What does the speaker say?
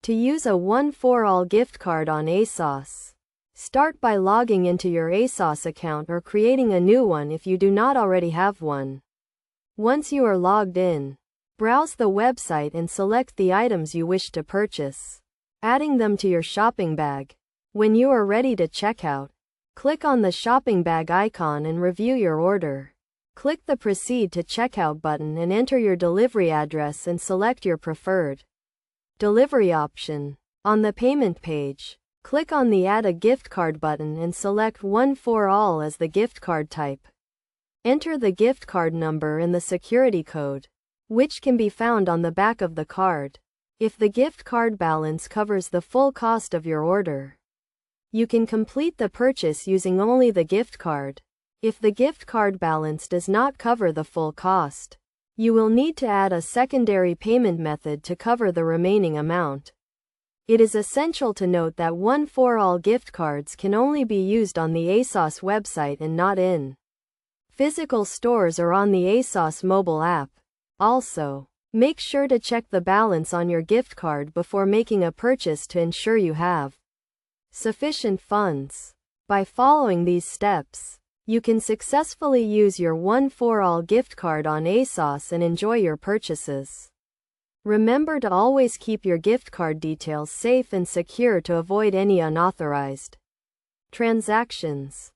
To use a One4All gift card on ASOS, start by logging into your ASOS account or creating a new one if you do not already have one. Once you are logged in, browse the website and select the items you wish to purchase, adding them to your shopping bag. When you are ready to check out, click on the shopping bag icon and review your order. Click the Proceed to Checkout button and enter your delivery address and select your preferred delivery option. On the payment page, click on the Add a Gift Card button and select One4All as the gift card type. Enter the gift card number and the security code, which can be found on the back of the card. If the gift card balance covers the full cost of your order, you can complete the purchase using only the gift card. If the gift card balance does not cover the full cost, you will need to add a secondary payment method to cover the remaining amount. It is essential to note that One4All gift cards can only be used on the ASOS website and not in physical stores or on the ASOS mobile app. Also, make sure to check the balance on your gift card before making a purchase to ensure you have sufficient funds. By following these steps, you can successfully use your One4All gift card on ASOS and enjoy your purchases. Remember to always keep your gift card details safe and secure to avoid any unauthorized transactions.